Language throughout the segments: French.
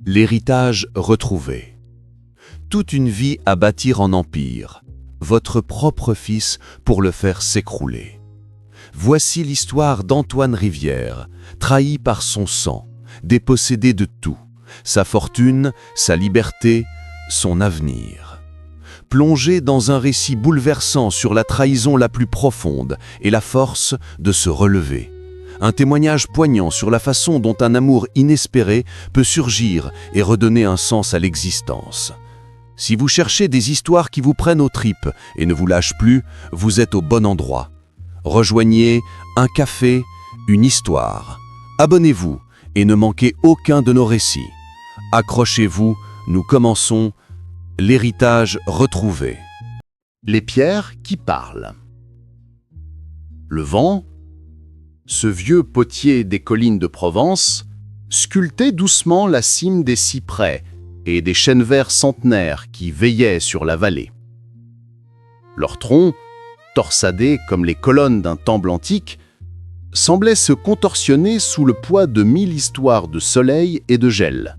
L'héritage retrouvé. Toute une vie à bâtir en empire, votre propre fils pour le faire s'écrouler. Voici l'histoire d'Antoine Rivière, trahi par son sang, dépossédé de tout, sa fortune, sa liberté, son avenir. Plongé dans un récit bouleversant sur la trahison la plus profonde et la force de se relever. Un témoignage poignant sur la façon dont un amour inespéré peut surgir et redonner un sens à l'existence. Si vous cherchez des histoires qui vous prennent aux tripes et ne vous lâchent plus, vous êtes au bon endroit. Rejoignez Un café, une histoire. Abonnez-vous et ne manquez aucun de nos récits. Accrochez-vous, nous commençons L'héritage retrouvé. Les pierres qui parlent. Le vent, ce vieux potier des collines de Provence, sculptait doucement la cime des cyprès et des chênes verts centenaires qui veillaient sur la vallée. Leurs troncs, torsadés comme les colonnes d'un temple antique, semblaient se contorsionner sous le poids de 1000 histoires de soleil et de gel.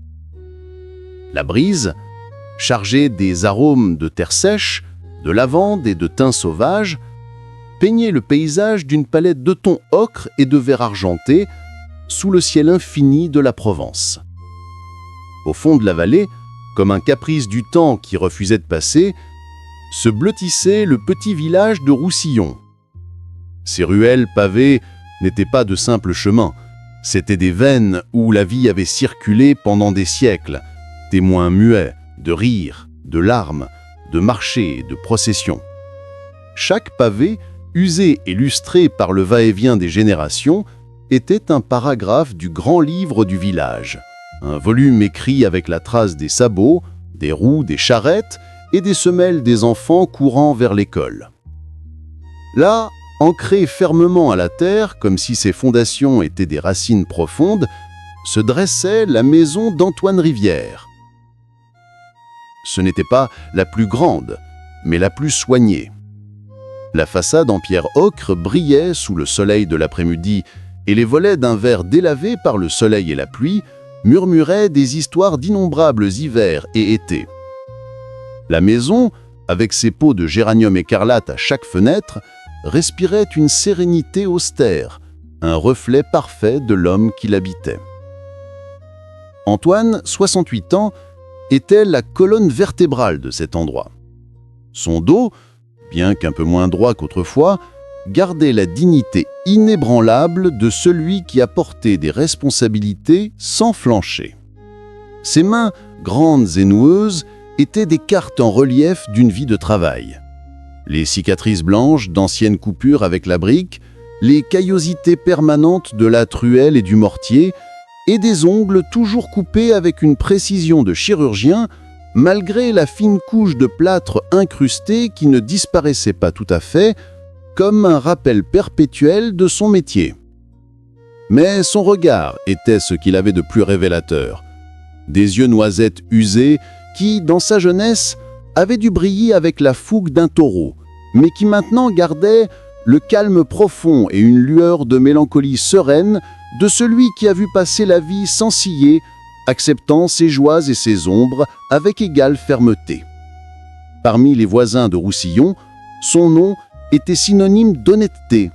La brise, chargée des arômes de terre sèche, de lavande et de thym sauvage, peignait le paysage d'une palette de tons ocre et de vert argenté sous le ciel infini de la Provence. Au fond de la vallée, comme un caprice du temps qui refusait de passer, se blottissait le petit village de Roussillon. Ces ruelles pavées n'étaient pas de simples chemins, c'étaient des veines où la vie avait circulé pendant des siècles, témoins muets de rires, de larmes, de marchés, de processions. Chaque pavé, usé et lustré par le va-et-vient des générations, était un paragraphe du grand livre du village, un volume écrit avec la trace des sabots, des roues des charrettes et des semelles des enfants courant vers l'école. Là, ancrée fermement à la terre, comme si ses fondations étaient des racines profondes, se dressait la maison d'Antoine Rivière. Ce n'était pas la plus grande, mais la plus soignée. La façade en pierre ocre brillait sous le soleil de l'après-midi et les volets d'un verre délavé par le soleil et la pluie murmuraient des histoires d'innombrables hivers et étés. La maison, avec ses pots de géranium écarlate à chaque fenêtre, respirait une sérénité austère, un reflet parfait de l'homme qui l'habitait. Antoine, 68 ans, était la colonne vertébrale de cet endroit. Son dos, bien qu'un peu moins droit qu'autrefois, gardait la dignité inébranlable de celui qui a porté des responsabilités sans flancher. Ses mains, grandes et noueuses, étaient des cartes en relief d'une vie de travail. Les cicatrices blanches d'anciennes coupures avec la brique, les caillosités permanentes de la truelle et du mortier, et des ongles toujours coupés avec une précision de chirurgien, malgré la fine couche de plâtre incrusté qui ne disparaissait pas tout à fait, comme un rappel perpétuel de son métier. Mais son regard était ce qu'il avait de plus révélateur. Des yeux noisettes usés qui, dans sa jeunesse, avaient dû briller avec la fougue d'un taureau, mais qui maintenant gardaient le calme profond et une lueur de mélancolie sereine de celui qui a vu passer la vie sans ciller, acceptant ses joies et ses ombres avec égale fermeté. Parmi les voisins de Roussillon, son nom était synonyme d'honnêteté.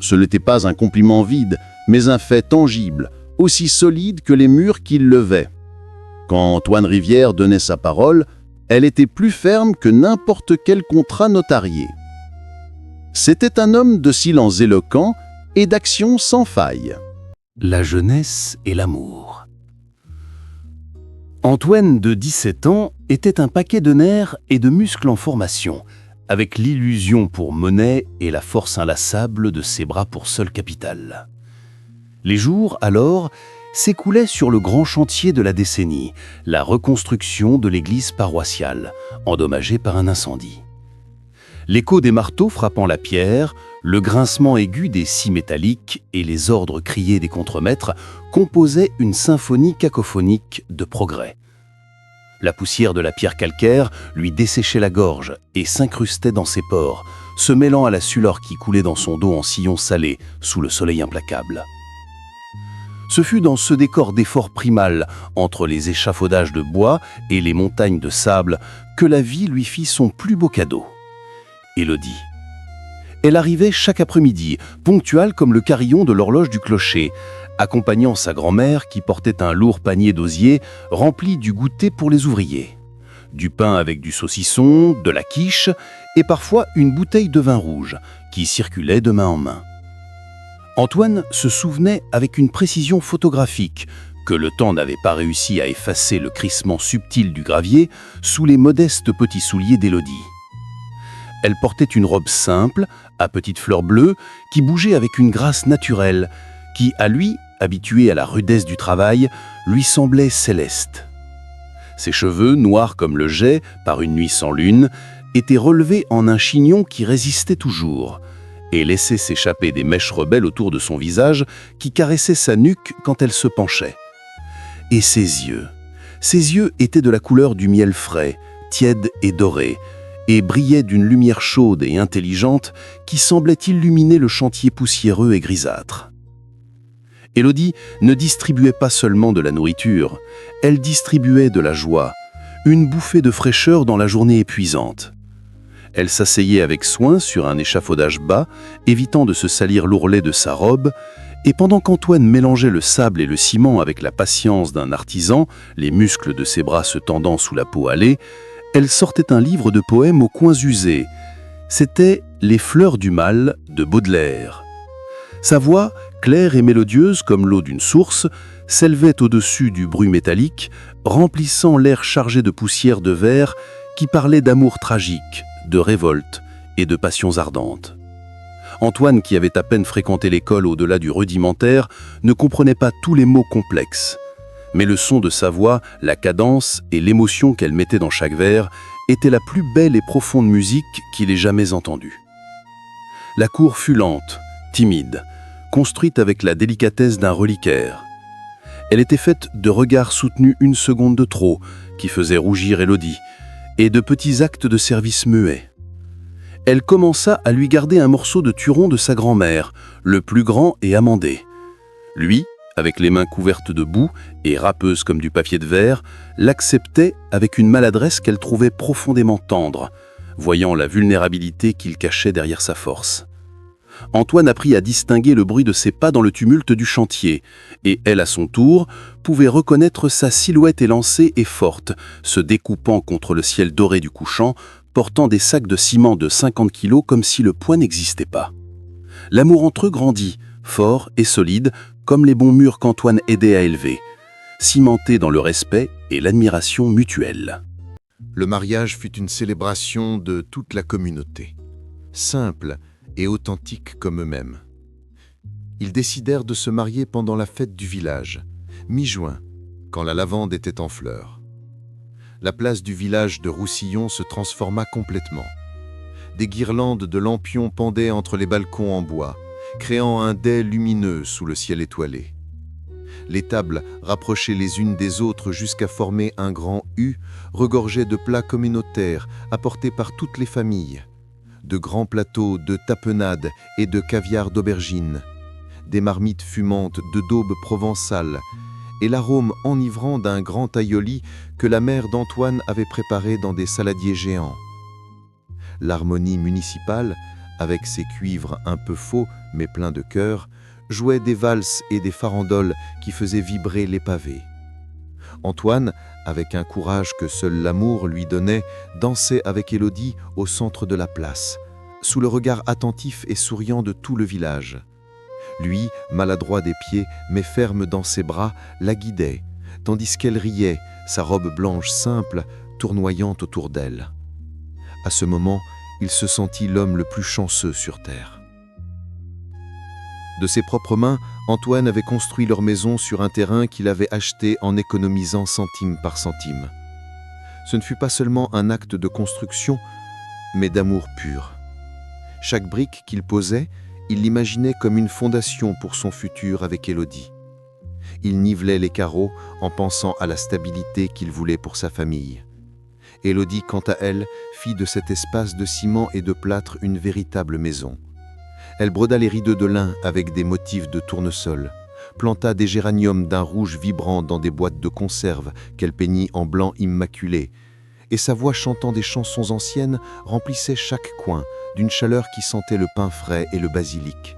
Ce n'était pas un compliment vide, mais un fait tangible, aussi solide que les murs qu'il levait. Quand Antoine Rivière donnait sa parole, elle était plus ferme que n'importe quel contrat notarié. C'était un homme de silence éloquent et d'action sans faille. La jeunesse et l'amour. Antoine, de 17 ans, était un paquet de nerfs et de muscles en formation, avec l'illusion pour monnaie et la force inlassable de ses bras pour seul capital. Les jours, alors, s'écoulaient sur le grand chantier de la décennie, la reconstruction de l'église paroissiale, endommagée par un incendie. L'écho des marteaux frappant la pierre, le grincement aigu des scies métalliques et les ordres criés des contremaîtres composaient une symphonie cacophonique de progrès. La poussière de la pierre calcaire lui desséchait la gorge et s'incrustait dans ses pores, se mêlant à la sueur qui coulait dans son dos en sillons salés sous le soleil implacable. Ce fut dans ce décor d'effort primal, entre les échafaudages de bois et les montagnes de sable, que la vie lui fit son plus beau cadeau. Élodie. Elle arrivait chaque après-midi, ponctuelle comme le carillon de l'horloge du clocher, accompagnant sa grand-mère qui portait un lourd panier d'osier rempli du goûter pour les ouvriers. Du pain avec du saucisson, de la quiche et parfois une bouteille de vin rouge qui circulait de main en main. Antoine se souvenait avec une précision photographique que le temps n'avait pas réussi à effacer le crissement subtil du gravier sous les modestes petits souliers d'Élodie. Elle portait une robe simple, à petites fleurs bleues, qui bougeait avec une grâce naturelle, qui, à lui, habitué à la rudesse du travail, lui semblait céleste. Ses cheveux, noirs comme le jais par une nuit sans lune, étaient relevés en un chignon qui résistait toujours, et laissait s'échapper des mèches rebelles autour de son visage qui caressaient sa nuque quand elle se penchait. Et ses yeux étaient de la couleur du miel frais, tiède et doré, et brillaient d'une lumière chaude et intelligente qui semblait illuminer le chantier poussiéreux et grisâtre. Élodie ne distribuait pas seulement de la nourriture, elle distribuait de la joie, une bouffée de fraîcheur dans la journée épuisante. Elle s'asseyait avec soin sur un échafaudage bas, évitant de se salir l'ourlet de sa robe, et pendant qu'Antoine mélangeait le sable et le ciment avec la patience d'un artisan, les muscles de ses bras se tendant sous la peau hâlée, elle sortait un livre de poèmes aux coins usés. C'était « Les fleurs du mal » de Baudelaire. Sa voix, claire et mélodieuse comme l'eau d'une source, s'élevait au-dessus du bruit métallique, remplissant l'air chargé de poussière de verre qui parlait d'amour tragique, de révolte et de passions ardentes. Antoine, qui avait à peine fréquenté l'école au-delà du rudimentaire, ne comprenait pas tous les mots complexes. Mais le son de sa voix, la cadence et l'émotion qu'elle mettait dans chaque vers étaient la plus belle et profonde musique qu'il ait jamais entendue. La cour fut lente, timide, construite avec la délicatesse d'un reliquaire. Elle était faite de regards soutenus une seconde de trop, qui faisaient rougir Élodie, et de petits actes de service muets. Elle commença à lui garder un morceau de turon de sa grand-mère, le plus grand et amandé. Lui, avec les mains couvertes de boue et râpeuses comme du papier de verre, l'acceptait avec une maladresse qu'elle trouvait profondément tendre, voyant la vulnérabilité qu'il cachait derrière sa force. Antoine apprit à distinguer le bruit de ses pas dans le tumulte du chantier, et elle, à son tour, pouvait reconnaître sa silhouette élancée et forte, se découpant contre le ciel doré du couchant, portant des sacs de ciment de 50 kilos comme si le poids n'existait pas. L'amour entre eux grandit, fort et solide, comme les bons murs qu'Antoine aidait à élever, cimentés dans le respect et l'admiration mutuelle. Le mariage fut une célébration de toute la communauté, simple et authentique comme eux-mêmes. Ils décidèrent de se marier pendant la fête du village, mi-juin, quand la lavande était en fleurs. La place du village de Roussillon se transforma complètement. Des guirlandes de lampions pendaient entre les balcons en bois, créant un dais lumineux sous le ciel étoilé. Les tables, rapprochées les unes des autres jusqu'à former un grand U, regorgeaient de plats communautaires apportés par toutes les familles, de grands plateaux de tapenade et de caviar d'aubergine, des marmites fumantes de daube provençale et l'arôme enivrant d'un grand aioli que la mère d'Antoine avait préparé dans des saladiers géants. L'harmonie municipale, avec ses cuivres un peu faux mais pleins de cœur, jouait des valses et des farandoles qui faisaient vibrer les pavés. Antoine, avec un courage que seul l'amour lui donnait, dansait avec Élodie au centre de la place, sous le regard attentif et souriant de tout le village. Lui, maladroit des pieds, mais ferme dans ses bras, la guidait, tandis qu'elle riait, sa robe blanche simple, tournoyante autour d'elle. À ce moment, il se sentit l'homme le plus chanceux sur terre. De ses propres mains, Antoine avait construit leur maison sur un terrain qu'il avait acheté en économisant centime par centime. Ce ne fut pas seulement un acte de construction, mais d'amour pur. Chaque brique qu'il posait, il l'imaginait comme une fondation pour son futur avec Élodie. Il nivelait les carreaux en pensant à la stabilité qu'il voulait pour sa famille. Élodie, quant à elle, fit de cet espace de ciment et de plâtre une véritable maison. Elle broda les rideaux de lin avec des motifs de tournesol, planta des géraniums d'un rouge vibrant dans des boîtes de conserve qu'elle peignit en blanc immaculé, et sa voix chantant des chansons anciennes remplissait chaque coin d'une chaleur qui sentait le pain frais et le basilic.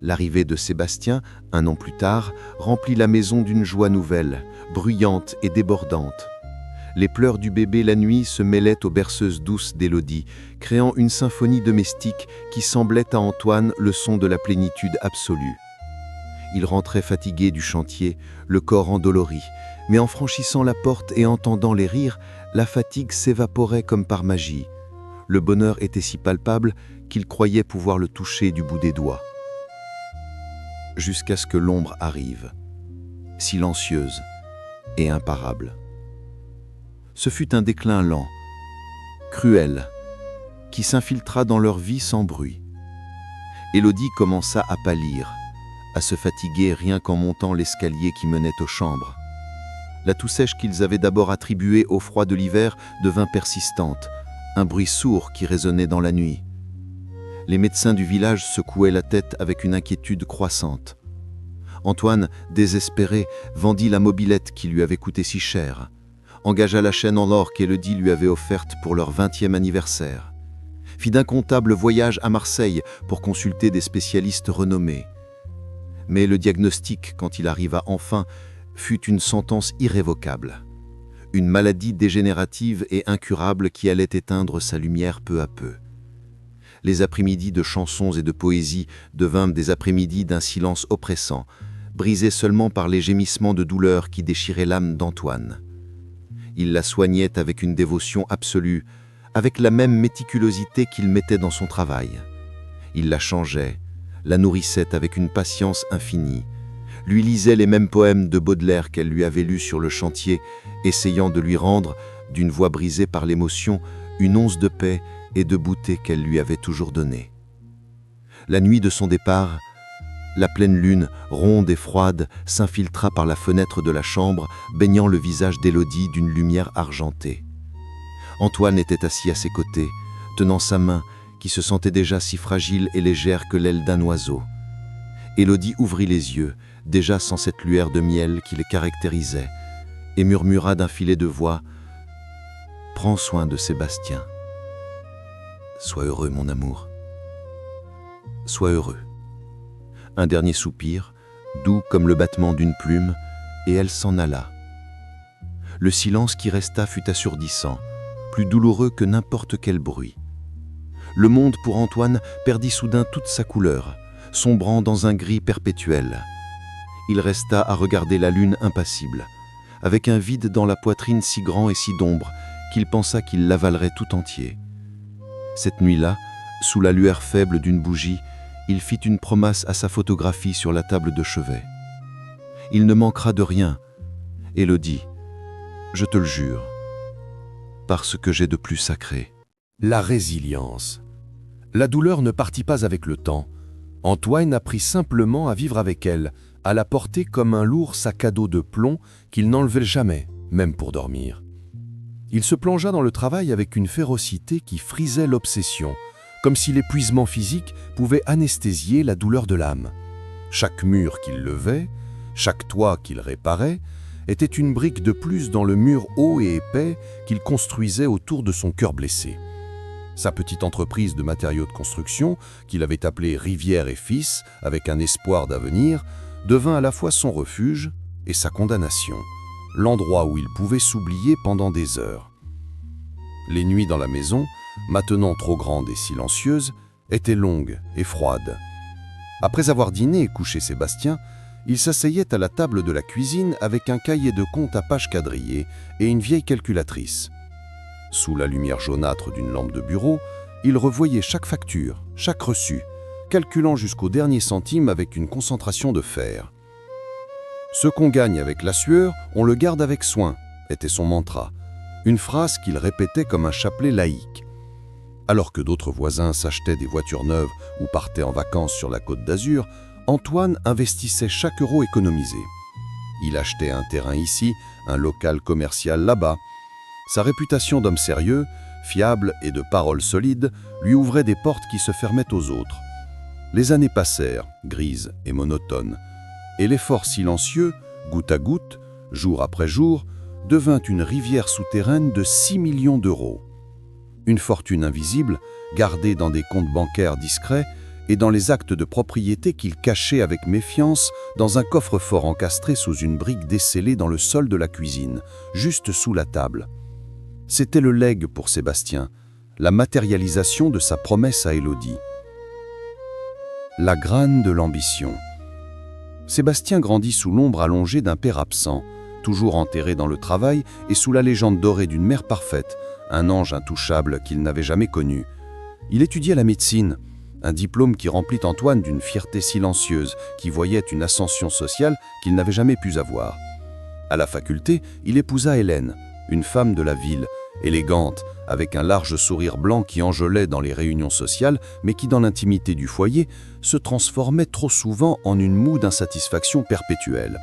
L'arrivée de Sébastien, 1 an plus tard, remplit la maison d'une joie nouvelle, bruyante et débordante. Les pleurs du bébé la nuit se mêlaient aux berceuses douces d'Élodie, créant une symphonie domestique qui semblait à Antoine le son de la plénitude absolue. Il rentrait fatigué du chantier, le corps endolori, mais en franchissant la porte et entendant les rires, la fatigue s'évaporait comme par magie. Le bonheur était si palpable qu'il croyait pouvoir le toucher du bout des doigts. Jusqu'à ce que l'ombre arrive, silencieuse et imparable. Ce fut un déclin lent, cruel, qui s'infiltra dans leur vie sans bruit. Élodie commença à pâlir, à se fatiguer rien qu'en montant l'escalier qui menait aux chambres. La toux sèche qu'ils avaient d'abord attribuée au froid de l'hiver devint persistante, un bruit sourd qui résonnait dans la nuit. Les médecins du village secouaient la tête avec une inquiétude croissante. Antoine, désespéré, vendit la mobilette qui lui avait coûté si cher, engagea la chaîne en or qu'Élodie lui avait offerte pour leur 20e anniversaire, fit d'incomptables voyages à Marseille pour consulter des spécialistes renommés. Mais le diagnostic, quand il arriva enfin, fut une sentence irrévocable. Une maladie dégénérative et incurable qui allait éteindre sa lumière peu à peu. Les après-midi de chansons et de poésie devinrent des après-midi d'un silence oppressant, brisés seulement par les gémissements de douleur qui déchiraient l'âme d'Antoine. Il la soignait avec une dévotion absolue, avec la même méticulosité qu'il mettait dans son travail. Il la changeait, la nourrissait avec une patience infinie, lui lisait les mêmes poèmes de Baudelaire qu'elle lui avait lus sur le chantier, essayant de lui rendre, d'une voix brisée par l'émotion, une once de paix et de beauté qu'elle lui avait toujours donnée. La nuit de son départ, la pleine lune, ronde et froide, s'infiltra par la fenêtre de la chambre, baignant le visage d'Élodie d'une lumière argentée. Antoine était assis à ses côtés, tenant sa main, qui se sentait déjà si fragile et légère que l'aile d'un oiseau. Élodie ouvrit les yeux, déjà sans cette lueur de miel qui les caractérisait, et murmura d'un filet de voix « Prends soin de Sébastien. Sois heureux, mon amour. Sois heureux. » Un dernier soupir, doux comme le battement d'une plume, et elle s'en alla. Le silence qui resta fut assourdissant, plus douloureux que n'importe quel bruit. Le monde pour Antoine perdit soudain toute sa couleur, sombrant dans un gris perpétuel. Il resta à regarder la lune impassible, avec un vide dans la poitrine si grand et si d'ombre qu'il pensa qu'il l'avalerait tout entier. Cette nuit-là, sous la lueur faible d'une bougie, il fit une promesse à sa photographie sur la table de chevet. « Il ne manquera de rien, Élodie, je te le jure, parce que j'ai de plus sacré. » La résilience. La douleur ne partit pas avec le temps. Antoine apprit simplement à vivre avec elle, à la porter comme un lourd sac à dos de plomb qu'il n'enlevait jamais, même pour dormir. Il se plongea dans le travail avec une férocité qui frisait l'obsession, comme si l'épuisement physique pouvait anesthésier la douleur de l'âme. Chaque mur qu'il levait, chaque toit qu'il réparait, était une brique de plus dans le mur haut et épais qu'il construisait autour de son cœur blessé. Sa petite entreprise de matériaux de construction, qu'il avait appelée Rivière et Fils, avec un espoir d'avenir, devint à la fois son refuge et sa condamnation, l'endroit où il pouvait s'oublier pendant des heures. Les nuits dans la maison, maintenant trop grande et silencieuse, étaient longues et froides. Après avoir dîné et couché Sébastien, il s'asseyait à la table de la cuisine avec un cahier de comptes à pages quadrillées et une vieille calculatrice. Sous la lumière jaunâtre d'une lampe de bureau, il revoyait chaque facture, chaque reçu, calculant jusqu'au dernier centime avec une concentration de fer. « Ce qu'on gagne avec la sueur, on le garde avec soin », était son mantra, une phrase qu'il répétait comme un chapelet laïque. Alors que d'autres voisins s'achetaient des voitures neuves ou partaient en vacances sur la Côte d'Azur, Antoine investissait chaque euro économisé. Il achetait un terrain ici, un local commercial là-bas. Sa réputation d'homme sérieux, fiable et de paroles solides lui ouvrait des portes qui se fermaient aux autres. Les années passèrent, grises et monotones, et l'effort silencieux, goutte à goutte, jour après jour, devint une rivière souterraine de 6 millions d'euros. Une fortune invisible, gardée dans des comptes bancaires discrets et dans les actes de propriété qu'il cachait avec méfiance dans un coffre-fort encastré sous une brique descellée dans le sol de la cuisine, juste sous la table. C'était le legs pour Sébastien, la matérialisation de sa promesse à Élodie. La graine de l'ambition. Sébastien grandit sous l'ombre allongée d'un père absent, toujours enterré dans le travail et sous la légende dorée d'une mère parfaite, un ange intouchable qu'il n'avait jamais connu. Il étudiait la médecine, un diplôme qui remplit Antoine d'une fierté silencieuse, qui voyait une ascension sociale qu'il n'avait jamais pu avoir. À la faculté, il épousa Hélène, une femme de la ville, élégante, avec un large sourire blanc qui enjolait dans les réunions sociales, mais qui, dans l'intimité du foyer, se transformait trop souvent en une moue d'insatisfaction perpétuelle.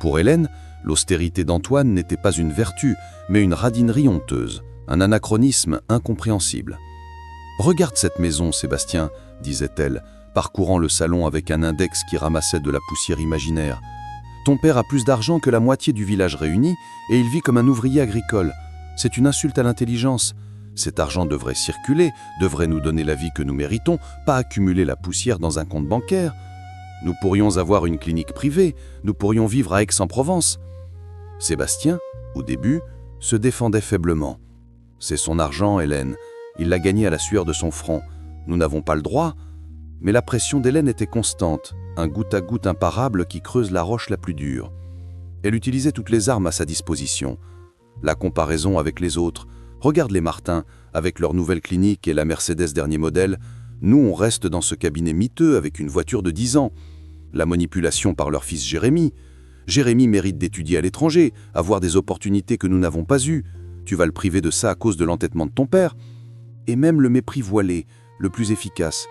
Pour Hélène, l'austérité d'Antoine n'était pas une vertu, mais une radinerie honteuse, un anachronisme incompréhensible. « Regarde cette maison, Sébastien, » disait-elle, parcourant le salon avec un index qui ramassait de la poussière imaginaire. « Ton père a plus d'argent que la moitié du village réuni et il vit comme un ouvrier agricole. C'est une insulte à l'intelligence. Cet argent devrait circuler, devrait nous donner la vie que nous méritons, pas accumuler la poussière dans un compte bancaire. Nous pourrions avoir une clinique privée, nous pourrions vivre à Aix-en-Provence. » Sébastien, au début, se défendait faiblement. « C'est son argent, Hélène. Il l'a gagné à la sueur de son front. Nous n'avons pas le droit. » Mais la pression d'Hélène était constante, un goutte à goutte imparable qui creuse la roche la plus dure. Elle utilisait toutes les armes à sa disposition. La comparaison avec les autres. Regarde les Martin, avec leur nouvelle clinique et la Mercedes dernier modèle. Nous, on reste dans ce cabinet miteux avec une voiture de 10 ans. La manipulation par leur fils Jérémy. Jérémy mérite d'étudier à l'étranger, avoir des opportunités que nous n'avons pas eues. Tu vas le priver de ça à cause de l'entêtement de ton père. Et même le mépris voilé, le plus efficace.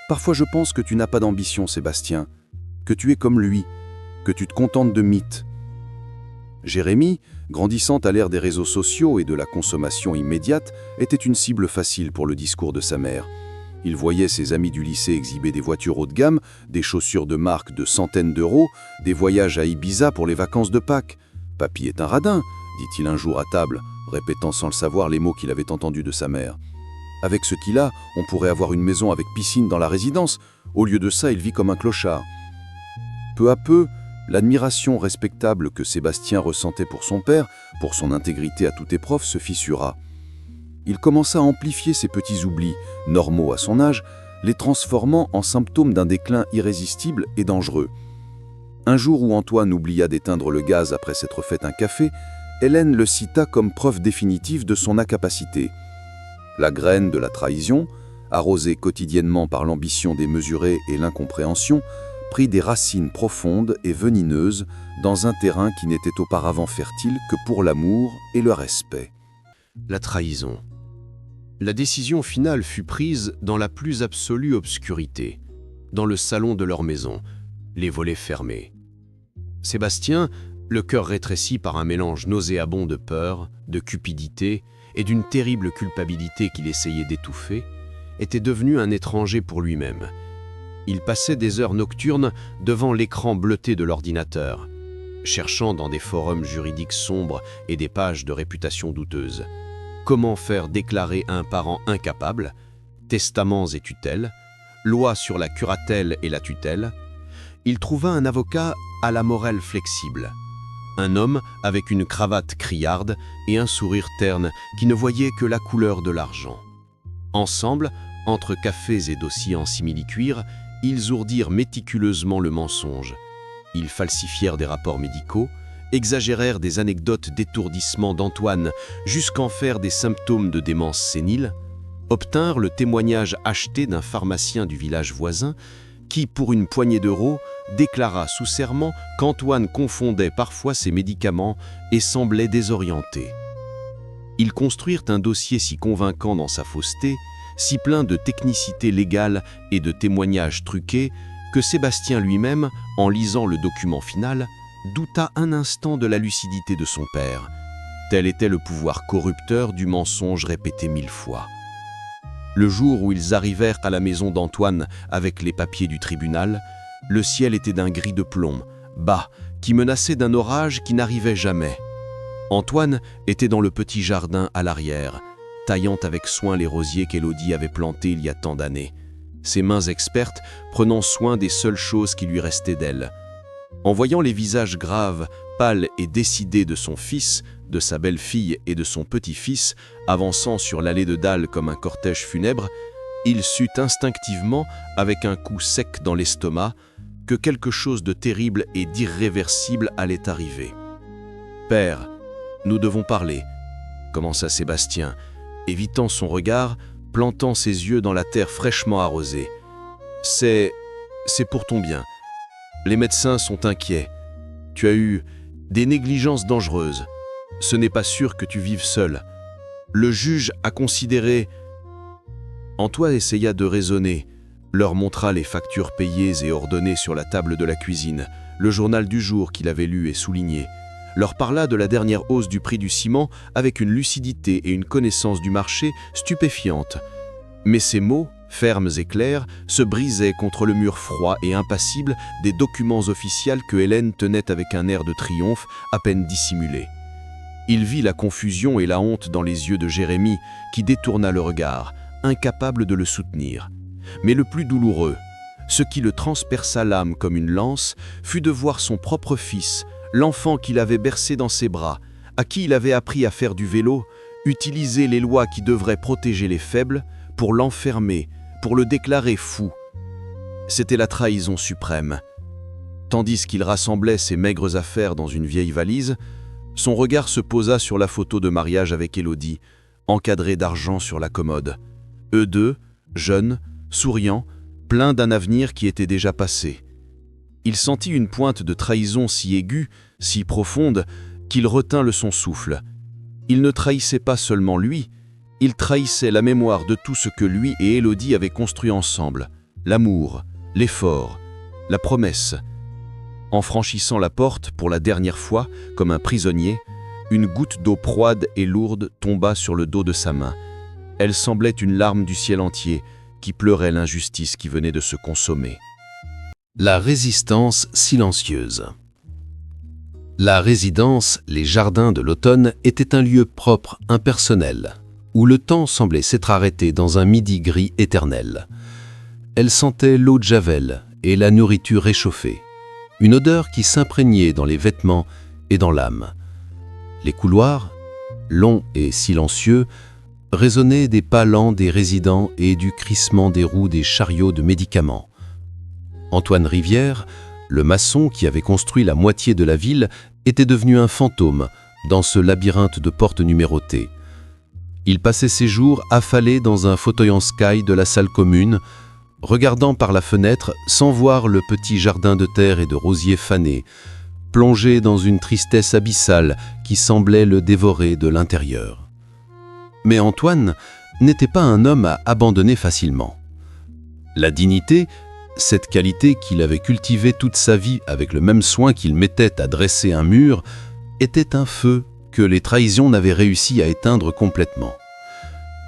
Parfois je pense que tu n'as pas d'ambition, Sébastien, que tu es comme lui, que tu te contentes de mythes. Jérémy, grandissant à l'ère des réseaux sociaux et de la consommation immédiate, était une cible facile pour le discours de sa mère. Il voyait ses amis du lycée exhiber des voitures haut de gamme, des chaussures de marque de centaines d'euros, des voyages à Ibiza pour les vacances de Pâques. « Papy est un radin », dit-il un jour à table, répétant sans le savoir les mots qu'il avait entendus de sa mère. Avec ce qu'il a, on pourrait avoir une maison avec piscine dans la résidence. Au lieu de ça, il vit comme un clochard. Peu à peu, l'admiration respectable que Sébastien ressentait pour son père, pour son intégrité à toute épreuve, se fissura. Il commença à amplifier ses petits oublis, normaux à son âge, les transformant en symptômes d'un déclin irrésistible et dangereux. Un jour où Antoine oublia d'éteindre le gaz après s'être fait un café, Hélène le cita comme preuve définitive de son incapacité. La graine de la trahison, arrosée quotidiennement par l'ambition démesurée et l'incompréhension, prit des racines profondes et venimeuses dans un terrain qui n'était auparavant fertile que pour l'amour et le respect. La trahison. La décision finale fut prise dans la plus absolue obscurité, dans le salon de leur maison, les volets fermés. Sébastien, le cœur rétréci par un mélange nauséabond de peur, de cupidité et d'une terrible culpabilité qu'il essayait d'étouffer, était devenu un étranger pour lui-même. Il passait des heures nocturnes devant l'écran bleuté de l'ordinateur, cherchant dans des forums juridiques sombres et des pages de réputation douteuse comment faire déclarer un parent incapable, testaments et tutelles, loi sur la curatelle et la tutelle. Il trouva un avocat à la morale flexible, un homme avec une cravate criarde et un sourire terne qui ne voyait que la couleur de l'argent. Ensemble, entre cafés et dossiers en simili-cuir, ils ourdirent méticuleusement le mensonge. Ils falsifièrent des rapports médicaux, exagérèrent des anecdotes d'étourdissement d'Antoine jusqu'en faire des symptômes de démence sénile, obtinrent le témoignage acheté d'un pharmacien du village voisin qui, pour une poignée d'euros, déclara sous serment qu'Antoine confondait parfois ses médicaments et semblait désorienté. Ils construirent un dossier si convaincant dans sa fausseté, si plein de technicité légale et de témoignages truqués, que Sébastien lui-même, en lisant le document final, douta un instant de la lucidité de son père. Tel était le pouvoir corrupteur du mensonge répété 1000 fois. Le jour où ils arrivèrent à la maison d'Antoine avec les papiers du tribunal, Le ciel était d'un gris de plomb, bas, qui menaçait d'un orage qui n'arrivait jamais. Antoine était dans le petit jardin à l'arrière, taillant avec soin les rosiers qu'Élodie avait plantés il y a tant d'années, ses mains expertes prenant soin des seules choses qui lui restaient d'elle. En voyant les visages graves, pâles et décidés de son fils, de sa belle-fille et de son petit-fils, avançant sur l'allée de dalles comme un cortège funèbre, il sut instinctivement, avec un coup sec dans l'estomac, que quelque chose de terrible et d'irréversible allait arriver. « Père, nous devons parler », commença Sébastien, évitant son regard, plantant ses yeux dans la terre fraîchement arrosée. « C'est pour ton bien. Les médecins sont inquiets. Tu as eu des négligences dangereuses. Ce n'est pas sûr que tu vives seul. Le juge a considéré... » Antoine essaya de raisonner, leur montra les factures payées et ordonnées sur la table de la cuisine, le journal du jour qu'il avait lu et souligné, leur parla de la dernière hausse du prix du ciment avec une lucidité et une connaissance du marché stupéfiantes. Mais ces mots, fermes et clairs, se brisaient contre le mur froid et impassible des documents officiels que Hélène tenait avec un air de triomphe à peine dissimulé. Il vit la confusion et la honte dans les yeux de Jérémie, qui détourna le regard, incapable de le soutenir. Mais le plus douloureux, ce qui le transperça l'âme comme une lance, fut de voir son propre fils, l'enfant qu'il avait bercé dans ses bras, à qui il avait appris à faire du vélo, utiliser les lois qui devraient protéger les faibles, pour l'enfermer, pour le déclarer fou. C'était la trahison suprême. Tandis qu'il rassemblait ses maigres affaires dans une vieille valise, son regard se posa sur la photo de mariage avec Élodie, encadrée d'argent sur la commode. Eux deux, jeunes, souriants, pleins d'un avenir qui était déjà passé. Il sentit une pointe de trahison si aiguë, si profonde, qu'il retint son souffle. Il ne trahissait pas seulement lui, il trahissait la mémoire de tout ce que lui et Élodie avaient construit ensemble, l'amour, l'effort, la promesse. En franchissant la porte pour la dernière fois, comme un prisonnier, une goutte d'eau froide et lourde tomba sur le dos de sa main. Elle semblait une larme du ciel entier qui pleurait l'injustice qui venait de se consommer. La résistance silencieuse. La résidence, les jardins de l'automne, était un lieu propre, impersonnel, où le temps semblait s'être arrêté dans un midi gris éternel. Elle sentait l'eau de javel et la nourriture réchauffée, une odeur qui s'imprégnait dans les vêtements et dans l'âme. Les couloirs, longs et silencieux, résonnaient des pas lents des résidents et du crissement des roues des chariots de médicaments. Antoine Rivière, le maçon qui avait construit la moitié de la ville, était devenu un fantôme dans ce labyrinthe de portes numérotées. Il passait ses jours affalé dans un fauteuil en sky de la salle commune, regardant par la fenêtre sans voir le petit jardin de terre et de rosiers fanés, plongé dans une tristesse abyssale qui semblait le dévorer de l'intérieur. Mais Antoine n'était pas un homme à abandonner facilement. La dignité, cette qualité qu'il avait cultivée toute sa vie avec le même soin qu'il mettait à dresser un mur, était un feu que les trahisons n'avaient réussi à éteindre complètement.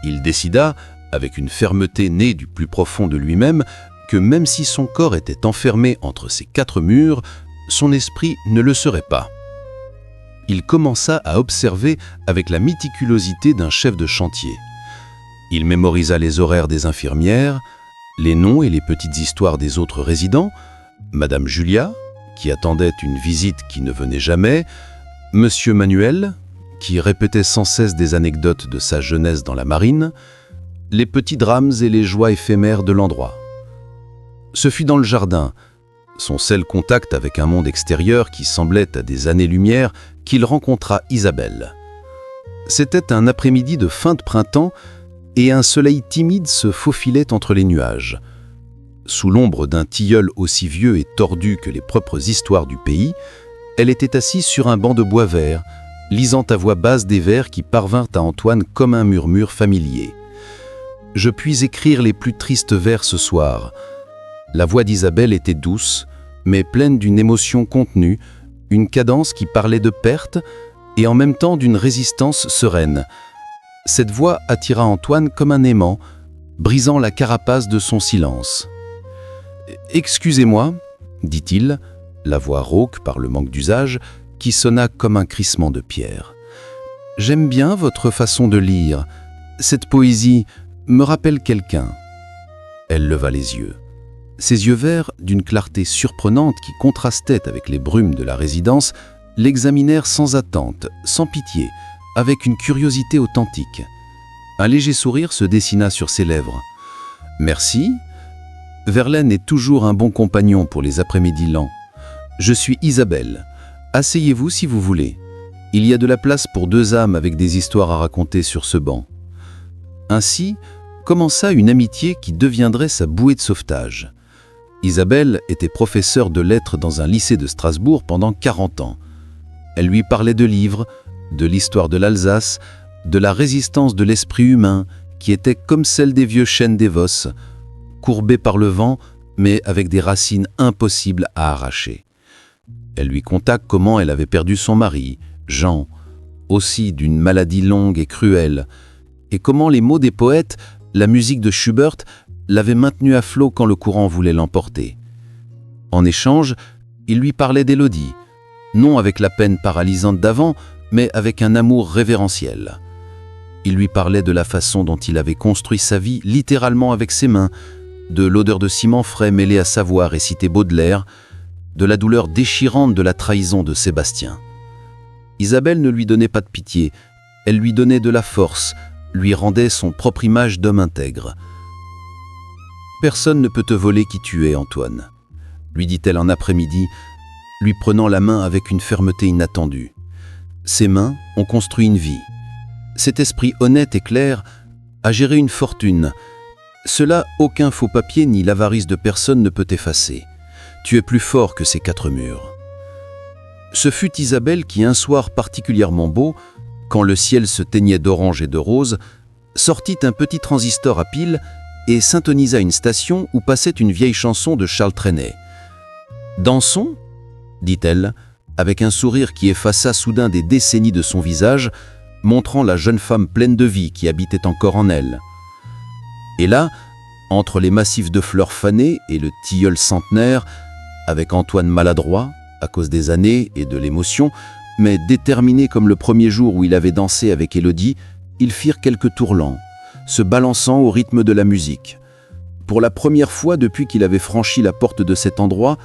Il décida, avec une fermeté née du plus profond de lui-même, que même si son corps était enfermé entre ces quatre murs, son esprit ne le serait pas. Il commença à observer avec la méticulosité d'un chef de chantier. Il mémorisa les horaires des infirmières, les noms et les petites histoires des autres résidents, Madame Julia, qui attendait une visite qui ne venait jamais, Monsieur Manuel, qui répétait sans cesse des anecdotes de sa jeunesse dans la marine, les petits drames et les joies éphémères de l'endroit. Ce fut dans le jardin, son seul contact avec un monde extérieur qui semblait à des années-lumière, qu'il rencontra Isabelle. C'était un après-midi de fin de printemps et un soleil timide se faufilait entre les nuages. Sous l'ombre d'un tilleul aussi vieux et tordu que les propres histoires du pays, elle était assise sur un banc de bois vert, lisant à voix basse des vers qui parvinrent à Antoine comme un murmure familier. « Je puis écrire les plus tristes vers ce soir. » La voix d'Isabelle était douce, mais pleine d'une émotion contenue, une cadence qui parlait de perte et en même temps d'une résistance sereine. Cette voix attira Antoine comme un aimant, brisant la carapace de son silence. « Excusez-moi, dit-il, la voix rauque par le manque d'usage, qui sonna comme un crissement de pierre. « J'aime bien votre façon de lire. Cette poésie me rappelle quelqu'un. » Elle leva les yeux. Ses yeux verts, d'une clarté surprenante qui contrastait avec les brumes de la résidence, l'examinèrent sans attente, sans pitié, avec une curiosité authentique. Un léger sourire se dessina sur ses lèvres. « Merci. Verlaine est toujours un bon compagnon pour les après-midi lents. Je suis Isabelle. Asseyez-vous si vous voulez. Il y a de la place pour 2 âmes avec des histoires à raconter sur ce banc. » Ainsi commença une amitié qui deviendrait sa bouée de sauvetage. Isabelle était professeure de lettres dans un lycée de Strasbourg pendant 40 ans. Elle lui parlait de livres, de l'histoire de l'Alsace, de la résistance de l'esprit humain, qui était comme celle des vieux chênes d'Évos, courbés par le vent, mais avec des racines impossibles à arracher. Elle lui conta comment elle avait perdu son mari, Jean, aussi d'une maladie longue et cruelle, et comment les mots des poètes, la musique de Schubert, l'avaient maintenue à flot quand le courant voulait l'emporter. En échange, il lui parlait d'Élodie, non avec la peine paralysante d'avant, mais avec un amour révérentiel. Il lui parlait de la façon dont il avait construit sa vie littéralement avec ses mains, de l'odeur de ciment frais mêlée à sa voix réciter Baudelaire, de la douleur déchirante de la trahison de Sébastien. Isabelle ne lui donnait pas de pitié, elle lui donnait de la force, lui rendait son propre image d'homme intègre. « Personne ne peut te voler qui tu es, Antoine », lui dit-elle un après-midi, lui prenant la main avec une fermeté inattendue. Ses mains ont construit une vie. Cet esprit honnête et clair a géré une fortune. Cela, aucun faux papier ni l'avarice de personne ne peut effacer. Tu es plus fort que ces 4 murs. Ce fut Isabelle qui, un soir particulièrement beau, quand le ciel se teignait d'orange et de rose, sortit un petit transistor à pile et syntonisa une station où passait une vieille chanson de Charles Trenet. « Dansons » dit-elle, avec un sourire qui effaça soudain des décennies de son visage, montrant la jeune femme pleine de vie qui habitait encore en elle. Et là, entre les massifs de fleurs fanées et le tilleul centenaire, avec Antoine maladroit, à cause des années et de l'émotion, mais déterminé comme le premier jour où il avait dansé avec Élodie, ils firent quelques tours lents, se balançant au rythme de la musique. Pour la première fois depuis qu'il avait franchi la porte de cet endroit,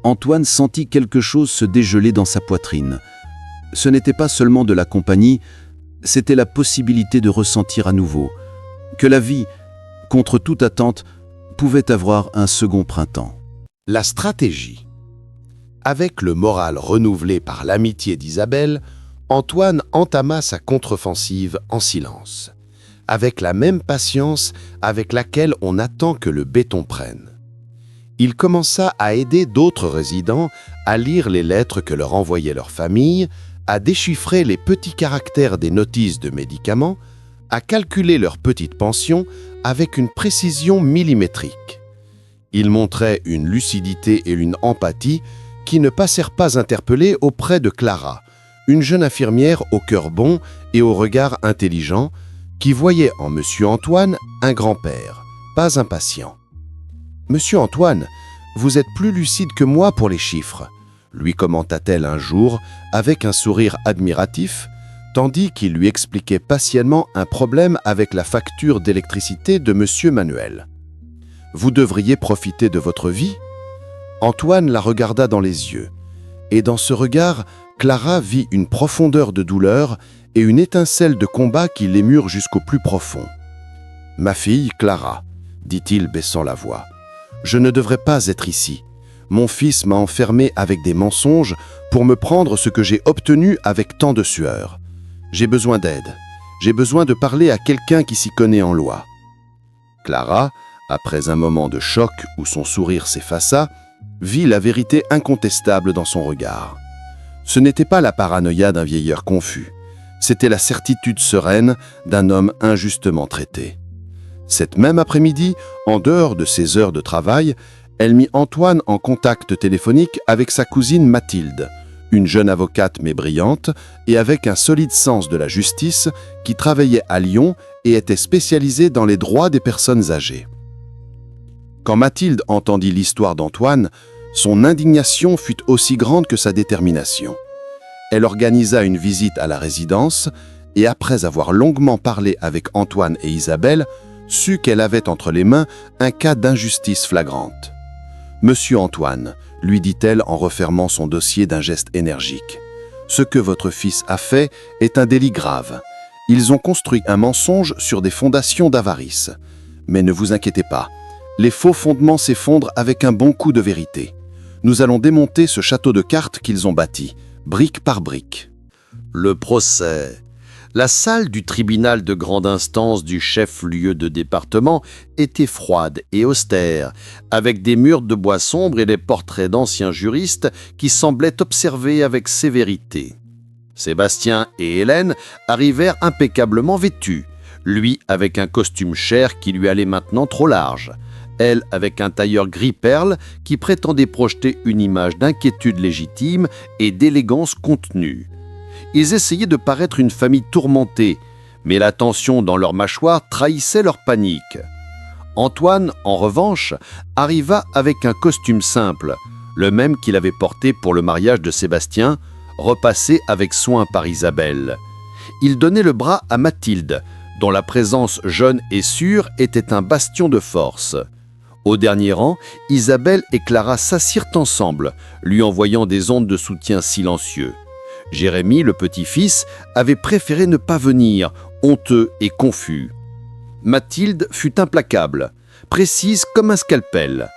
Antoine sentit quelque chose se dégeler dans sa poitrine. Ce n'était pas seulement de la compagnie, c'était la possibilité de ressentir à nouveau que la vie, contre toute attente, pouvait avoir un second printemps. La stratégie. Avec le moral renouvelé par l'amitié d'Isabelle, Antoine entama sa contre-offensive en silence, avec la même patience avec laquelle on attend que le béton prenne. Il commença à aider d'autres résidents à lire les lettres que leur envoyait leur famille, à déchiffrer les petits caractères des notices de médicaments, à calculer leur petite pension avec une précision millimétrique. Il montrait une lucidité et une empathie qui ne passèrent pas interpellées auprès de Clara, une jeune infirmière au cœur bon et au regard intelligent, qui voyait en Monsieur Antoine un grand-père, pas un patient. « Monsieur Antoine, vous êtes plus lucide que moi pour les chiffres », lui commenta-t-elle un jour avec un sourire admiratif, tandis qu'il lui expliquait patiemment un problème avec la facture d'électricité de Monsieur Manuel. « Vous devriez profiter de votre vie ?» Antoine la regarda dans les yeux, et dans ce regard, Clara vit une profondeur de douleur et une étincelle de combat qui l'émurent jusqu'au plus profond. « Ma fille, Clara, dit-il baissant la voix, je ne devrais pas être ici. Mon fils m'a enfermé avec des mensonges pour me prendre ce que j'ai obtenu avec tant de sueur. J'ai besoin d'aide. J'ai besoin de parler à quelqu'un qui s'y connaît en loi. » Clara, après un moment de choc où son sourire s'effaça, vit la vérité incontestable dans son regard. Ce n'était pas la paranoïa d'un vieilleur confus, c'était la certitude sereine d'un homme injustement traité. Cette même après-midi, en dehors de ses heures de travail, elle mit Antoine en contact téléphonique avec sa cousine Mathilde, une jeune avocate mais brillante, et avec un solide sens de la justice qui travaillait à Lyon et était spécialisée dans les droits des personnes âgées. Quand Mathilde entendit l'histoire d'Antoine, Son indignation fut aussi grande que sa détermination. Elle organisa une visite à la résidence et après avoir longuement parlé avec Antoine et Isabelle, sut qu'elle avait entre les mains un cas d'injustice flagrante. « Monsieur Antoine, lui dit-elle en refermant son dossier d'un geste énergique, ce que votre fils a fait est un délit grave. Ils ont construit un mensonge sur des fondations d'avarice. Mais ne vous inquiétez pas, les faux fondements s'effondrent avec un bon coup de vérité. Nous allons démonter ce château de cartes qu'ils ont bâti, brique par brique. » Le procès. La salle du tribunal de grande instance du chef-lieu de département était froide et austère, avec des murs de bois sombre et des portraits d'anciens juristes qui semblaient observer avec sévérité. Sébastien et Hélène arrivèrent impeccablement vêtus, lui avec un costume cher qui lui allait maintenant trop large, elle avec un tailleur gris perle qui prétendait projeter une image d'inquiétude légitime et d'élégance contenue. Ils essayaient de paraître une famille tourmentée, mais la tension dans leurs mâchoires trahissait leur panique. Antoine, en revanche, arriva avec un costume simple, le même qu'il avait porté pour le mariage de Sébastien, repassé avec soin par Isabelle. Il donnait le bras à Mathilde, dont la présence jeune et sûre était un bastion de force. Au dernier rang, Isabelle et Clara s'assirent ensemble, lui envoyant des ondes de soutien silencieux. Jérémie, le petit-fils, avait préféré ne pas venir, honteux et confus. Mathilde fut implacable, précise comme un scalpel.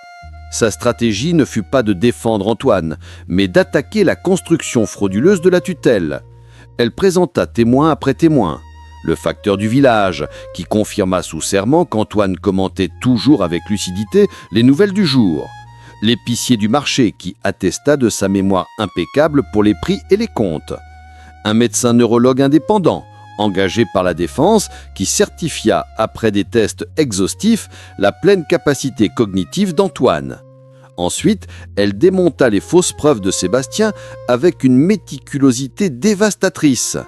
Sa stratégie ne fut pas de défendre Antoine, mais d'attaquer la construction frauduleuse de la tutelle. Elle présenta témoin après témoin. Le facteur du village, qui confirma sous serment qu'Antoine commentait toujours avec lucidité les nouvelles du jour. L'épicier du marché qui attesta de sa mémoire impeccable pour les prix et les comptes. Un médecin neurologue indépendant, engagé par la défense, qui certifia, après des tests exhaustifs, la pleine capacité cognitive d'Antoine. Ensuite, elle démonta les fausses preuves de Sébastien avec une méticulosité dévastatrice.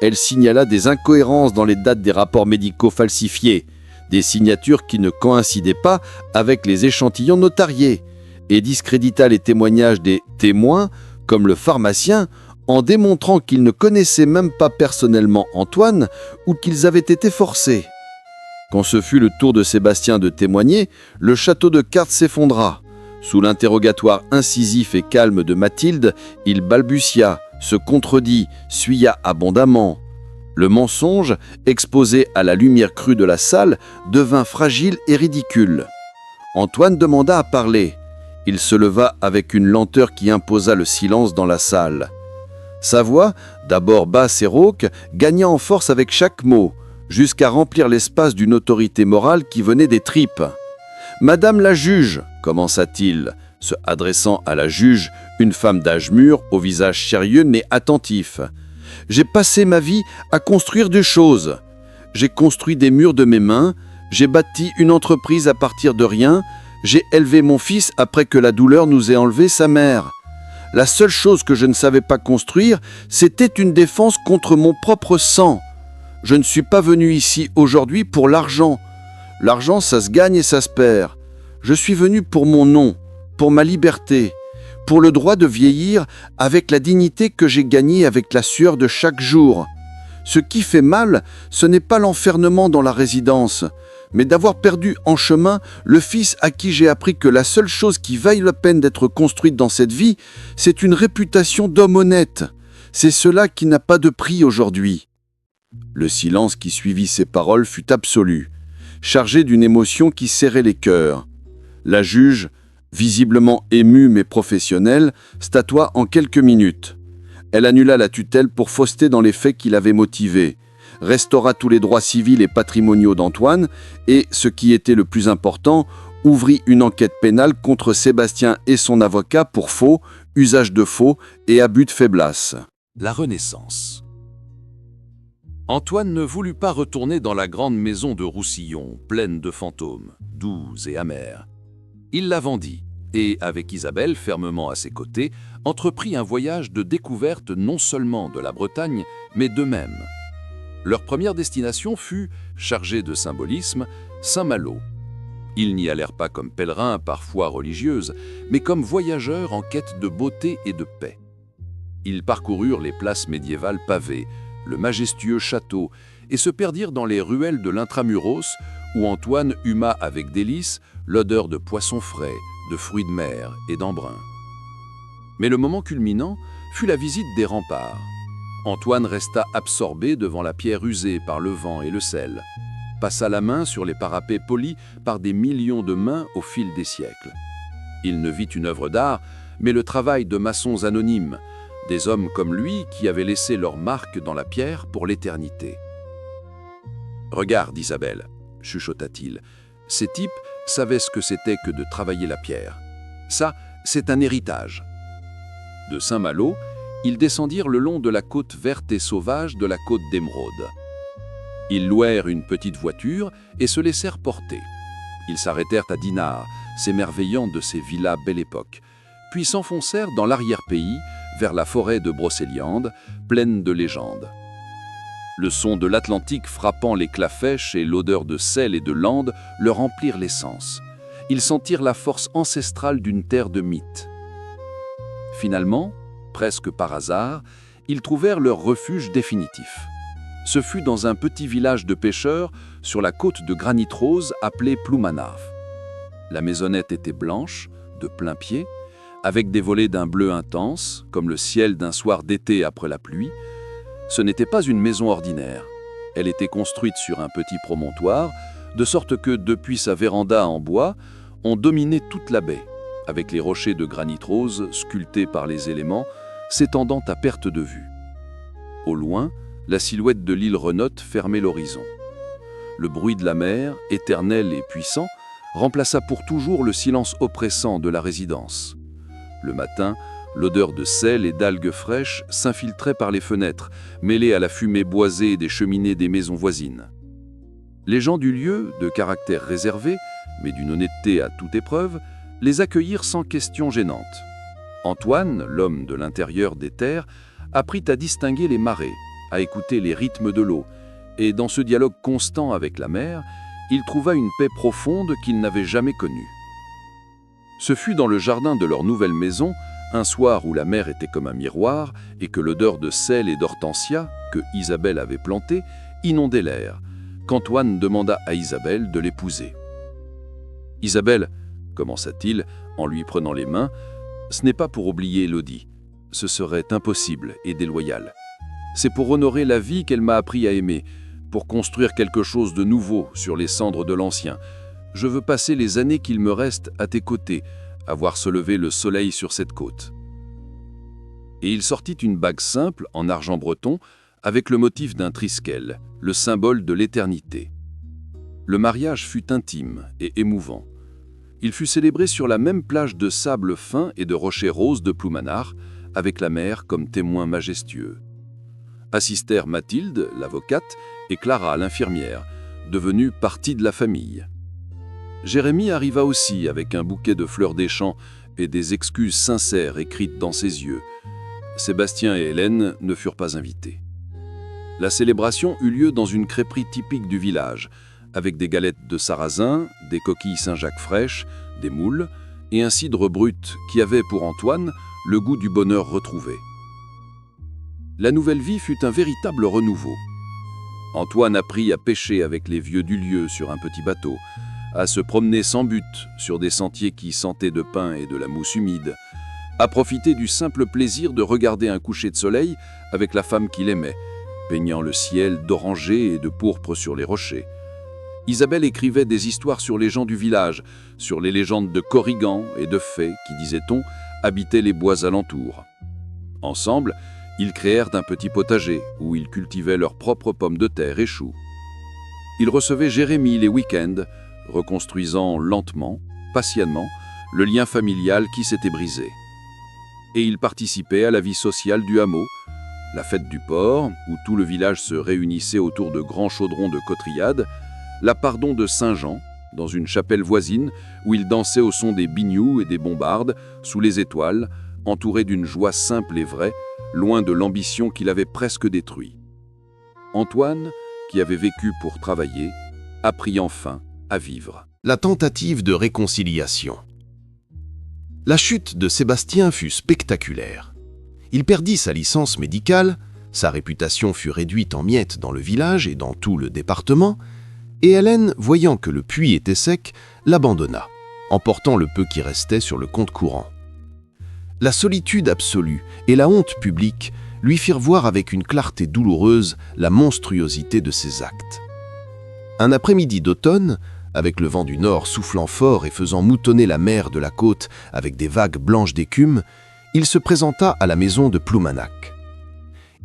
Elle signala des incohérences dans les dates des rapports médicaux falsifiés, des signatures qui ne coïncidaient pas avec les échantillons notariés, et discrédita les témoignages des témoins, comme le pharmacien, en démontrant qu'ils ne connaissaient même pas personnellement Antoine ou qu'ils avaient été forcés. Quand ce fut le tour de Sébastien de témoigner, le château de cartes s'effondra. Sous l'interrogatoire incisif et calme de Mathilde, il balbutia, se contredit, suya abondamment. Le mensonge, exposé à la lumière crue de la salle, devint fragile et ridicule. Antoine demanda à parler. Il se leva avec une lenteur qui imposa le silence dans la salle. Sa voix, d'abord basse et rauque, gagna en force avec chaque mot, jusqu'à remplir l'espace d'une autorité morale qui venait des tripes. « Madame la juge !» commença-t-il, se adressant à la juge, une femme d'âge mûr, au visage sérieux mais attentif. « J'ai passé ma vie à construire des choses. J'ai construit des murs de mes mains, j'ai bâti une entreprise à partir de rien, j'ai élevé mon fils après que la douleur nous ait enlevé sa mère. La seule chose que je ne savais pas construire, c'était une défense contre mon propre sang. Je ne suis pas venu ici aujourd'hui pour l'argent. L'argent, ça se gagne et ça se perd. Je suis venu pour mon nom, pour ma liberté, pour le droit de vieillir avec la dignité que j'ai gagnée avec la sueur de chaque jour. Ce qui fait mal, ce n'est pas l'enfermement dans la résidence, mais d'avoir perdu en chemin le fils à qui j'ai appris que la seule chose qui vaille la peine d'être construite dans cette vie, c'est une réputation d'homme honnête. C'est cela qui n'a pas de prix aujourd'hui. » Le silence qui suivit ces paroles fut absolu, chargé d'une émotion qui serrait les cœurs. La juge, visiblement émue mais professionnelle, statua en quelques minutes. Elle annula la tutelle pour fausseté dans les faits qui l'avaient motivé, restaura tous les droits civils et patrimoniaux d'Antoine et, ce qui était le plus important, ouvrit une enquête pénale contre Sébastien et son avocat pour faux, usage de faux et abus de faiblesse. La Renaissance. Antoine ne voulut pas retourner dans la grande maison de Roussillon, pleine de fantômes, doux et amers. Il la vendit et, avec Isabelle fermement à ses côtés, entreprit un voyage de découverte non seulement de la Bretagne, mais d'eux-mêmes. Leur première destination fut, chargée de symbolisme, Saint-Malo. Ils n'y allèrent pas comme pèlerins par foi religieuse, mais comme voyageurs en quête de beauté et de paix. Ils parcoururent les places médiévales pavées, le majestueux château, et se perdirent dans les ruelles de l'Intramuros, où Antoine huma avec délice l'odeur de poissons frais, de fruits de mer et d'embrun. Mais le moment culminant fut la visite des remparts. Antoine resta absorbé devant la pierre usée par le vent et le sel, passa la main sur les parapets polis par des millions de mains au fil des siècles. Il ne vit une œuvre d'art, mais le travail de maçons anonymes, des hommes comme lui qui avaient laissé leur marque dans la pierre pour l'éternité. « Regarde, Isabelle, » chuchota-t-il, « ces types savaient ce que c'était que de travailler la pierre. Ça, c'est un héritage. » De Saint-Malo, ils descendirent le long de la côte verte et sauvage de la côte d'Émeraude. Ils louèrent une petite voiture et se laissèrent porter. Ils s'arrêtèrent à Dinard, s'émerveillant de ces villas belle époque, puis s'enfoncèrent dans l'arrière-pays, vers la forêt de Brocéliande, pleine de légendes. Le son de l'Atlantique frappant les clafèches et l'odeur de sel et de lande leur remplirent les sens. Ils sentirent la force ancestrale d'une terre de mythes. Finalement, presque par hasard, ils trouvèrent leur refuge définitif. Ce fut dans un petit village de pêcheurs sur la côte de granit rose appelé Ploumanarf. La maisonnette était blanche, de plein pied, avec des volets d'un bleu intense, comme le ciel d'un soir d'été après la pluie. Ce n'était pas une maison ordinaire. Elle était construite sur un petit promontoire, de sorte que, depuis sa véranda en bois, on dominait toute la baie, avec les rochers de granit rose sculptés par les éléments, s'étendant à perte de vue. Au loin, la silhouette de l'île Renotte fermait l'horizon. Le bruit de la mer, éternel et puissant, remplaça pour toujours le silence oppressant de la résidence. Le matin, l'odeur de sel et d'algues fraîches s'infiltrait par les fenêtres, mêlée à la fumée boisée des cheminées des maisons voisines. Les gens du lieu, de caractère réservé, mais d'une honnêteté à toute épreuve, les accueillirent sans question gênante. Antoine, l'homme de l'intérieur des terres, apprit à distinguer les marées, à écouter les rythmes de l'eau, et dans ce dialogue constant avec la mer, il trouva une paix profonde qu'il n'avait jamais connue. Ce fut dans le jardin de leur nouvelle maison, un soir où la mer était comme un miroir et que l'odeur de sel et d'hortensia, que Isabelle avait plantée, inondait l'air, qu'Antoine demanda à Isabelle de l'épouser. « Isabelle, » commença-t-il en lui prenant les mains, « ce n'est pas pour oublier Élodie. Ce serait impossible et déloyal. C'est pour honorer la vie qu'elle m'a appris à aimer, pour construire quelque chose de nouveau sur les cendres de l'ancien. Je veux passer les années qu'il me reste à tes côtés, à voir se lever le soleil sur cette côte. » Et il sortit une bague simple en argent breton avec le motif d'un triskel, le symbole de l'éternité. Le mariage fut intime et émouvant. Il fut célébré sur la même plage de sable fin et de rochers roses de Ploumanarf, avec la mer comme témoin majestueux. Assistèrent Mathilde, l'avocate, et Clara, l'infirmière, devenue partie de la famille. Jérémie arriva aussi avec un bouquet de fleurs des champs et des excuses sincères écrites dans ses yeux. Sébastien et Hélène ne furent pas invités. La célébration eut lieu dans une crêperie typique du village, avec des galettes de sarrasin, des coquilles Saint-Jacques fraîches, des moules et un cidre brut qui avait pour Antoine le goût du bonheur retrouvé. La nouvelle vie fut un véritable renouveau. Antoine apprit à pêcher avec les vieux du lieu sur un petit bateau, à se promener sans but sur des sentiers qui sentaient de pin et de la mousse humide, à profiter du simple plaisir de regarder un coucher de soleil avec la femme qu'il aimait, peignant le ciel d'oranger et de pourpre sur les rochers. Isabelle écrivait des histoires sur les gens du village, sur les légendes de Corrigan et de fées qui, disait-on, habitaient les bois alentours. Ensemble, ils créèrent un petit potager où ils cultivaient leurs propres pommes de terre et choux. Ils recevaient Jérémie les week-ends, reconstruisant lentement, patiemment, le lien familial qui s'était brisé. Et ils participaient à la vie sociale du hameau, la fête du port, où tout le village se réunissait autour de grands chaudrons de cotriades, la pardon de Saint-Jean, dans une chapelle voisine où ils dansaient au son des binious et des bombardes, sous les étoiles, entourés d'une joie simple et vraie, loin de l'ambition qui l'avait presque détruit. Antoine, qui avait vécu pour travailler, apprit enfin à vivre. La tentative de réconciliation. La chute de Sébastien fut spectaculaire. Il perdit sa licence médicale, sa réputation fut réduite en miettes dans le village et dans tout le département, et Hélène, voyant que le puits était sec, l'abandonna, emportant le peu qui restait sur le compte courant. La solitude absolue et la honte publique lui firent voir avec une clarté douloureuse la monstruosité de ses actes. Un après-midi d'automne, avec le vent du nord soufflant fort et faisant moutonner la mer de la côte avec des vagues blanches d'écume, il se présenta à la maison de Ploumanac.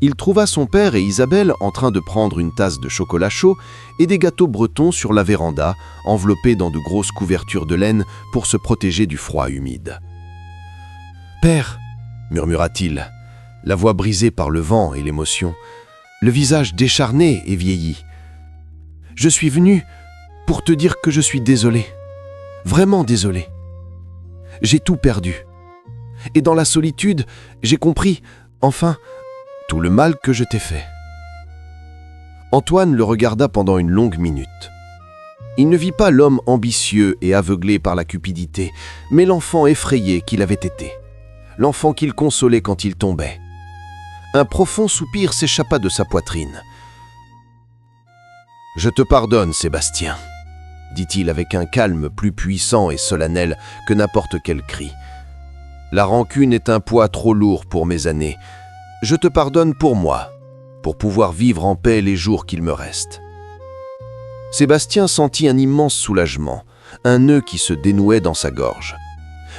Il trouva son père et Isabelle en train de prendre une tasse de chocolat chaud et des gâteaux bretons sur la véranda, enveloppés dans de grosses couvertures de laine pour se protéger du froid humide. « Père !» murmura-t-il, la voix brisée par le vent et l'émotion, le visage décharné et vieilli. « Je suis venu pour te dire que je suis désolé, vraiment désolé. J'ai tout perdu. Et dans la solitude, j'ai compris, enfin, tout le mal que je t'ai fait. » Antoine le regarda pendant une longue minute. Il ne vit pas l'homme ambitieux et aveuglé par la cupidité, mais l'enfant effrayé qu'il avait été, l'enfant qu'il consolait quand il tombait. Un profond soupir s'échappa de sa poitrine. « Je te pardonne, Sébastien, » dit-il avec un calme plus puissant et solennel que n'importe quel cri. « La rancune est un poids trop lourd pour mes années. Je te pardonne pour moi, pour pouvoir vivre en paix les jours qu'il me reste. » Sébastien sentit un immense soulagement, un nœud qui se dénouait dans sa gorge.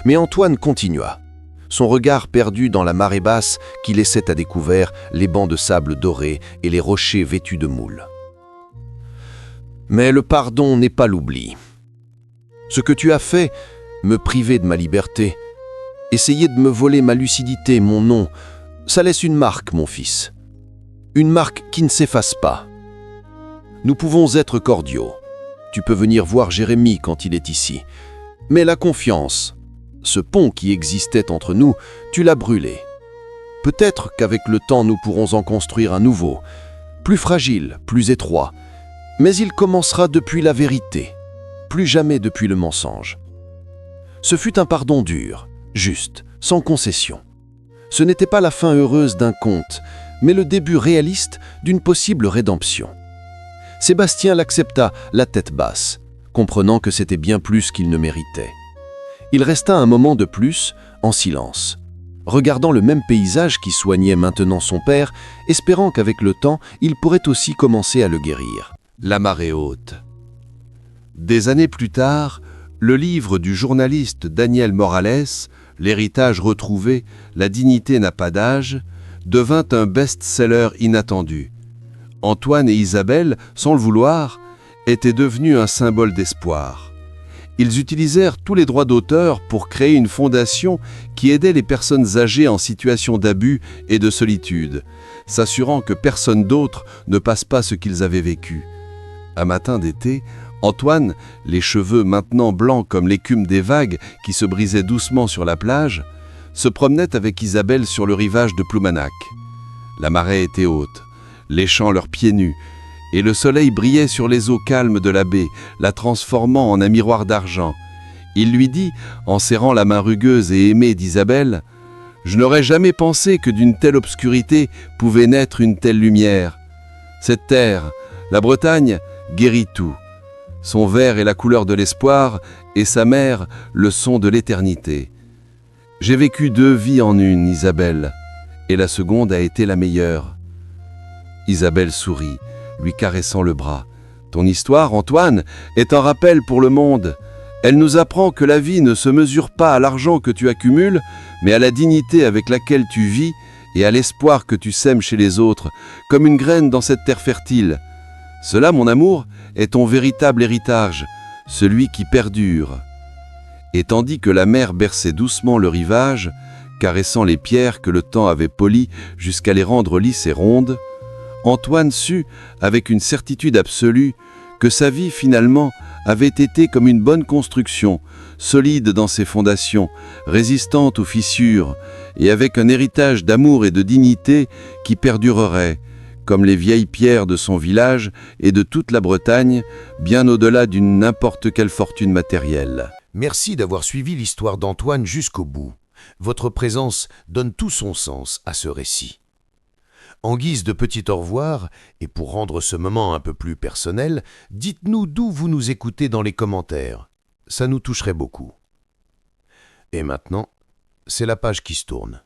Mais Antoine continua, son regard perdu dans la marée basse qui laissait à découvert les bancs de sable doré et les rochers vêtus de moules. « Mais le pardon n'est pas l'oubli. Ce que tu as fait, me priver de ma liberté, essayer de me voler ma lucidité, mon nom, ça laisse une marque, mon fils. Une marque qui ne s'efface pas. Nous pouvons être cordiaux. Tu peux venir voir Jérémie quand il est ici. Mais la confiance, ce pont qui existait entre nous, tu l'as brûlé. Peut-être qu'avec le temps nous pourrons en construire un nouveau, plus fragile, plus étroit. Mais il commencera depuis la vérité, plus jamais depuis le mensonge. Ce fut un pardon dur, juste, sans concession. Ce n'était pas la fin heureuse d'un conte, mais le début réaliste d'une possible rédemption. Sébastien l'accepta la tête basse, comprenant que c'était bien plus qu'il ne méritait. Il resta un moment de plus, en silence, regardant le même paysage qui soignait maintenant son père, espérant qu'avec le temps, il pourrait aussi commencer à le guérir. La marée haute. Des années plus tard, le livre du journaliste Daniel Morales, L'héritage retrouvé, la dignité n'a pas d'âge, devint un best-seller inattendu. Antoine et Isabelle, sans le vouloir, étaient devenus un symbole d'espoir. Ils utilisèrent tous les droits d'auteur pour créer une fondation qui aidait les personnes âgées en situation d'abus et de solitude, s'assurant que personne d'autre ne passe pas ce qu'ils avaient vécu. Un matin d'été, Antoine, les cheveux maintenant blancs comme l'écume des vagues qui se brisaient doucement sur la plage, se promenait avec Isabelle sur le rivage de Ploumanac. La marée était haute, léchant leurs pieds nus, et le soleil brillait sur les eaux calmes de la baie, la transformant en un miroir d'argent. Il lui dit, en serrant la main rugueuse et aimée d'Isabelle, « Je n'aurais jamais pensé que d'une telle obscurité pouvait naître une telle lumière. Cette terre, la Bretagne, guérit tout. Son vert est la couleur de l'espoir, et sa mère, le son de l'éternité. J'ai vécu 2 vies en une, Isabelle, et la seconde a été la meilleure. » Isabelle sourit, lui caressant le bras. « Ton histoire, Antoine, est un rappel pour le monde. Elle nous apprend que la vie ne se mesure pas à l'argent que tu accumules, mais à la dignité avec laquelle tu vis et à l'espoir que tu sèmes chez les autres, comme une graine dans cette terre fertile. Cela, mon amour, est ton véritable héritage, celui qui perdure. » Et tandis que la mer berçait doucement le rivage, caressant les pierres que le temps avait polies jusqu'à les rendre lisses et rondes, Antoine sut, avec une certitude absolue, que sa vie, finalement, avait été comme une bonne construction, solide dans ses fondations, résistante aux fissures, et avec un héritage d'amour et de dignité qui perdurerait, comme les vieilles pierres de son village et de toute la Bretagne, bien au-delà d'une n'importe quelle fortune matérielle. Merci d'avoir suivi l'histoire d'Antoine jusqu'au bout. Votre présence donne tout son sens à ce récit. En guise de petit au revoir, et pour rendre ce moment un peu plus personnel, dites-nous d'où vous nous écoutez dans les commentaires. Ça nous toucherait beaucoup. Et maintenant, c'est la page qui se tourne.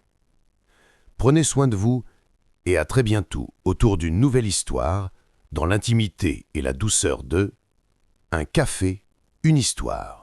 Prenez soin de vous et à très bientôt autour d'une nouvelle histoire, dans l'intimité et la douceur de Un café, une histoire.